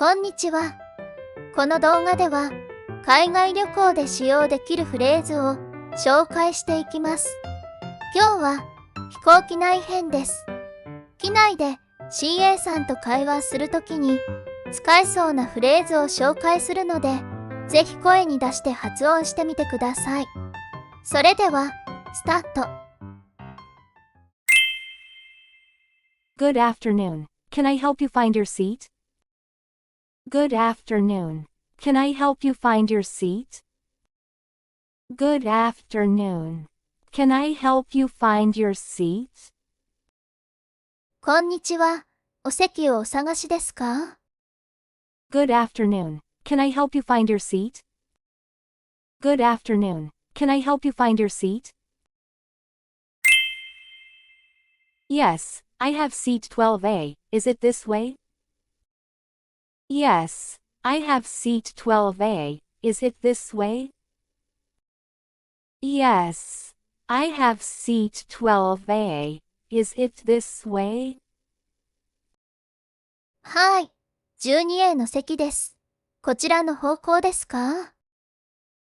こんにちは。この動画では、海外旅行で使用できるフレーズを紹介していきます。今日は飛行機内編です。機内で CA さんと会話するときに使えそうなフレーズを紹介するので、ぜひ声に出して発音してみてください。それでは、スタート。Good afternoon. Can I help you find your seat? Good afternoon. Can I help you find your seat? Good afternoon. Can I help you find your seat? こんにちは。お席をお探しですか？ Good afternoon. Can I help you find your seat? Good afternoon. Can I help you find your seat? Yes, I have seat 12A. Is it this way? Yes, I have seat 12A. Is it this way? Yes, I have seat 12A. Is it this way? はい。12A の席です。こちらの方向ですか？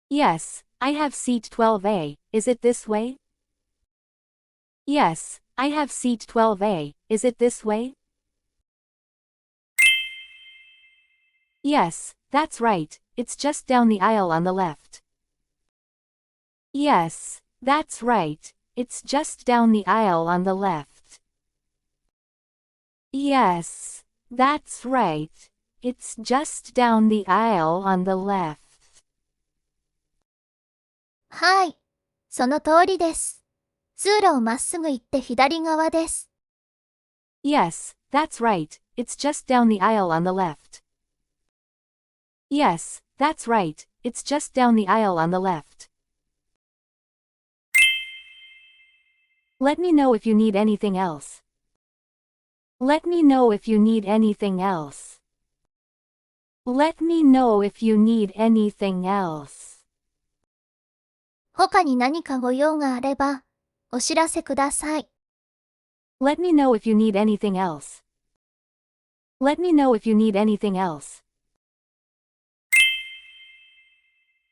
Yes, I have seat 12A. Is it this way? Yes, I have seat 12A. Is it this way? Yes, that's right. It's just down the aisle on the left. Yes, that's right. It's just down the aisle on the left. Yes, that's right. It's just down the aisle on the left. はい。その通りです。通路をまっすぐ行って左側です。Yes, that's right. It's just down the aisle on the left. Yes, that's right. It's just down the aisle on the left. Let me know if you need anything else. Let me know if you need anything else. Let me know if you need anything else. 他に何かご用があれば、お知らせください。Let me know if you need anything else. Let me know if you need anything else.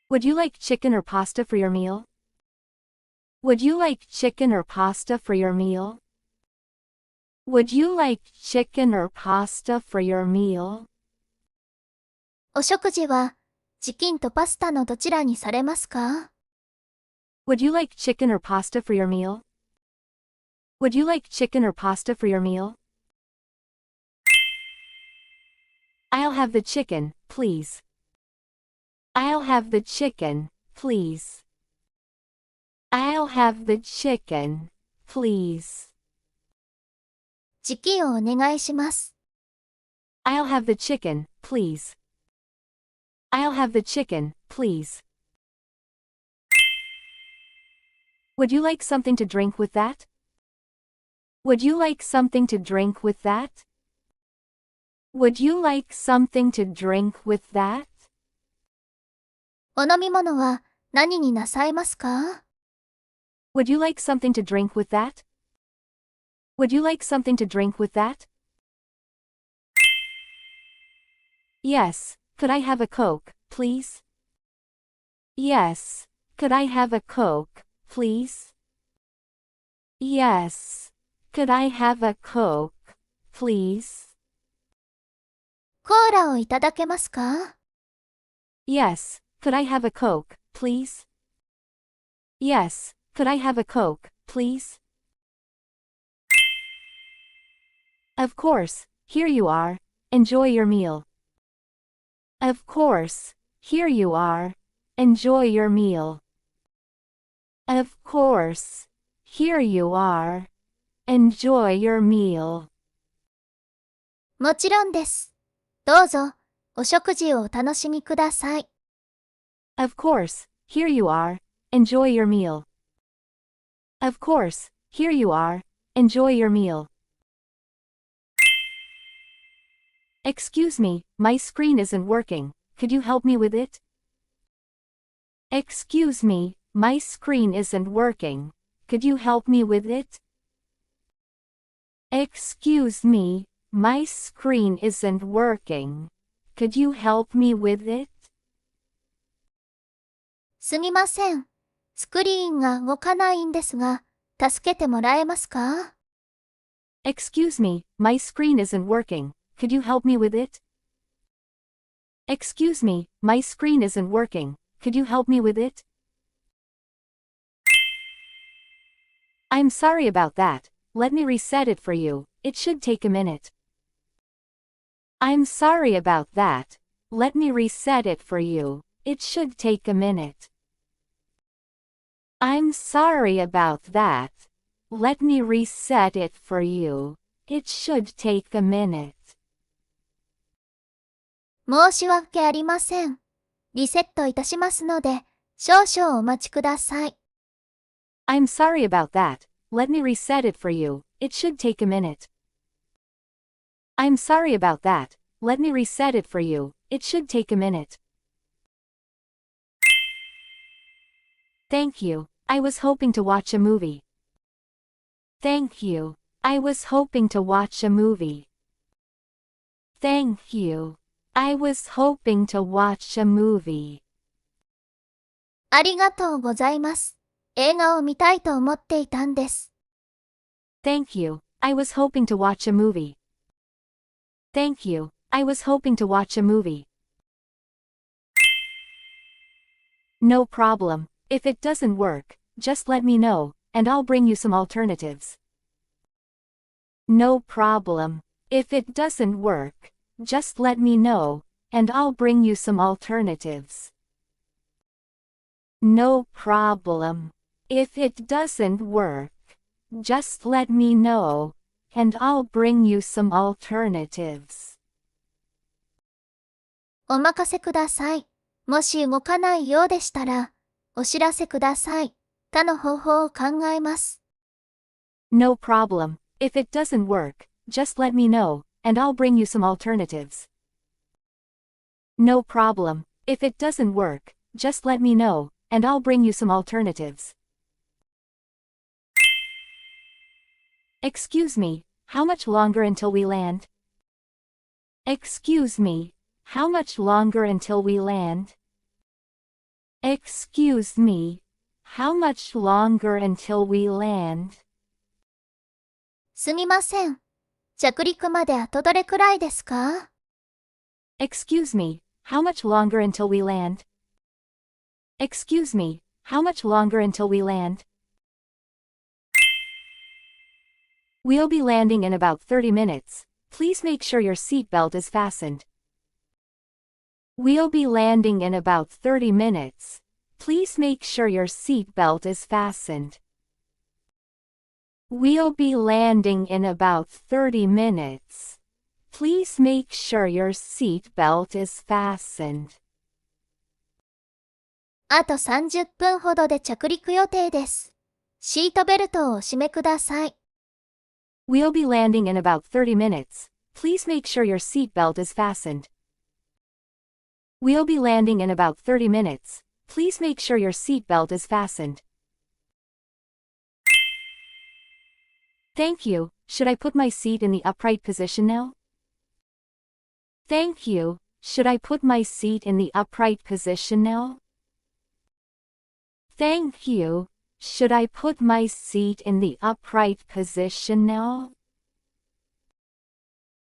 Would you like chicken or pasta for your meal? Would you like chicken or pasta for your meal? Would you like chicken or pasta for your meal? お食事は、チキンとパスタのどちらにされますか？ Would you like chicken or pasta for your meal? Would you like chicken or pasta for your meal? I'll have the chicken, please. I'll have the chicken, please. I'll have the chicken, please. チキンをお願いします。I'll have the chicken, please. I'll have the chicken, please. Would you like something to drink with that? Would you like something to drink with that? Would you like something to drink with that? お飲み物は何になさいますか？ Would you like something to drink with that? Would you like something to drink with that? Yes, could I have a Coke, please? Yes, could I have a Coke, please? Yes, could I have a Coke, please? コーラをいただけますか？ Yes, could I have a Coke, please? Yes, could I have a Coke, please? Of course, here you are. Enjoy your meal. Of course, here you are. Enjoy your meal. Of course, here you are. Enjoy your meal. もちろんです。どうぞ、お食事をお楽しみください。Of course, here you are. Enjoy your meal. Of course, here you are. Enjoy your meal. Excuse me, my screen isn't working. Could you help me with it? Excuse me, my screen isn't working. Could you help me with it? Excuse me, my screen isn't working. Could you help me with it? すみません。スクリーンが動かないんですが、助けてもらえますか？ Excuse me, my screen isn't working. Could you help me with it? Excuse me, my screen isn't working. Could you help me with it? I'm sorry about that. Let me reset it for you. It should take a minute. I'm sorry about that. Let me reset it for you. It should take a minute. I'm sorry about that. Let me reset it for you. It should take a minute. 申し訳ありません。リセットいたしますので、少々お待ちください。I'm sorry about that. Let me reset it for you. It should take a minute. I'm sorry about that. Let me reset it for you. It should take a minute. Thank you. I was hoping to watch a movie. Thank you. I was hoping to watch a movie. Thank you. I was hoping to watch a movie. ありがとうございます。映画を見たいと思っていたんです。Thank you. I was hoping to watch a movie. Thank you. I was hoping to watch a movie. No problem. If it doesn't work, just let me know, and I'll bring you some alternatives. No problem. If it doesn't work, just let me know, and I'll bring you some alternatives. No problem. If it doesn't work, just let me know, and I'll bring you some alternatives. お任せください。もし動かないようでしたら、お知らせください。他の方法を考えます。No problem. If it doesn't work, just let me know, and I'll bring you some alternatives. No problem. If it doesn't work, just let me know, and I'll bring you some alternatives. Excuse me, how much longer until we land? Excuse me, how much longer until we land? Excuse me, how much longer until we land? すみません。着陸まであとどれくらいですか？ Excuse me, how much longer until we land? Excuse me, how much longer until we land? We'll be landing in about 30 minutes. Please make sure your seatbelt is fastened. We'll be landing in about 30 minutes. Please make sure your seatbelt is fastened. We'll be landing in about 30 minutes. Please make sure your seatbelt is fastened. あと30分ほどで着陸予定です。シートベルトをお締めください。We'll be landing in about 30 minutes. Please make sure your seatbelt is fastened. We'll be landing in about 30 minutes. Please make sure your seatbelt is fastened. Thank you. Should I put my seat in the upright position now? Thank you. Should I put my seat in the upright position now? Thank you. Should I put my seat in the upright position now?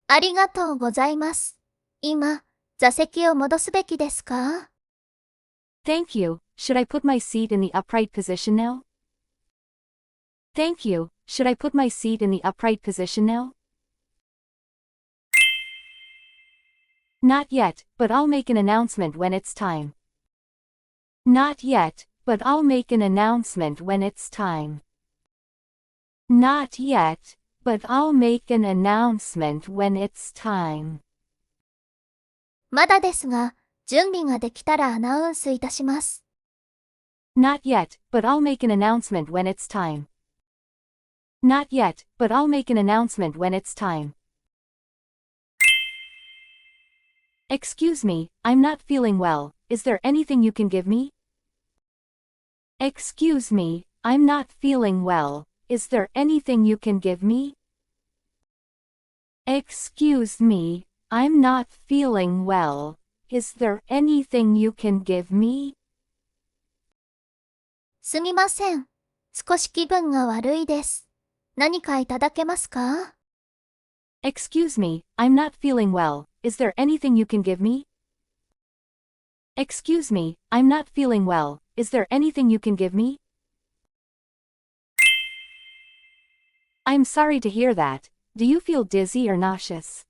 ありがとうございます。今、座席を戻すべきですか？ Thank you. Should I put my seat in the upright position now? Thank you. Should I put my seat in the upright position now? Not yet, but I'll make an announcement when it's time. Not yet, but I'll make an announcement when it's time. Not yet, but I'll make an announcement when it's time. まだですが、準備ができたらアナウンスいたします。Not yet, but I'll make an announcement when it's time. Not yet, but I'll make an announcement when it's time. Excuse me, I'm not feeling well. Is there anything you can give me? Excuse me, I'm not feeling well. Is there anything you can give me? Excuse me, I'm not feeling well. Is there anything you can give me? すみません。少し気分が悪いです。何かいただけますか？ Excuse me, I'm not feeling well. Is there anything you can give me? Excuse me, I'm not feeling well. Is there anything you can give me? I'm sorry to hear that. Do you feel dizzy or nauseous?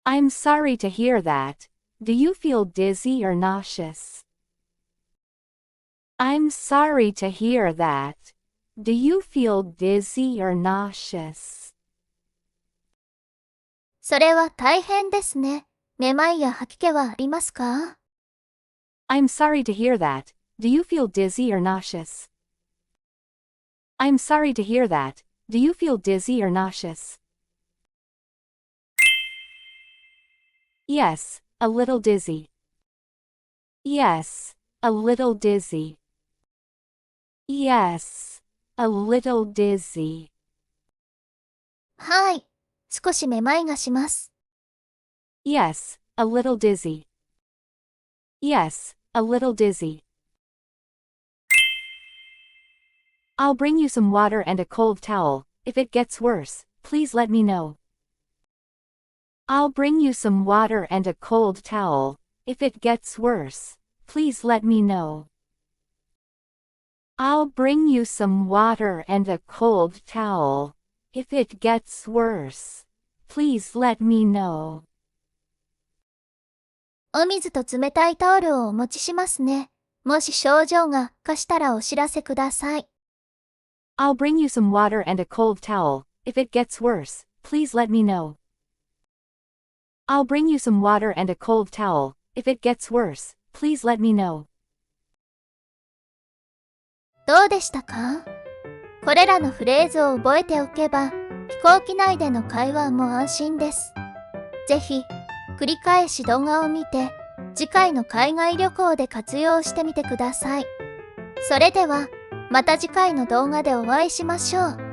I'm sorry to hear that. Do you feel dizzy or nauseous? I'm sorry to hear that. Do you feel dizzy or nauseous? それは大変ですね。めまいや吐き気はありますか？ I'm sorry to hear that. Do you feel dizzy or nauseous? I'm sorry to hear that. Do you feel dizzy or nauseous? Yes, a little dizzy. Yes, a little dizzy. Yes, a little dizzy. はい。少しめまいがします。Yes, a little dizzy. Yes, a little dizzy. I'll bring you some water and a cold towel. If it gets worse, please let me know. I'll bring you some water and a cold towel. If it gets worse, please let me know. I'll bring you some water and a cold towel. If it gets worse, please let me know. お水と冷たいタオルをお持ちしますね。もし症状が悪化したらお知らせください。I'll bring you some water and a cold towel. If it gets worse, please let me know. I'll bring you some water and a cold towel. If it gets worse, please let me know. どうでしたか？これらのフレーズを覚えておけば、飛行機内での会話も安心です。ぜひ、繰り返し動画を見て、次回の海外旅行で活用してみてください。それでは、また次回の動画でお会いしましょう。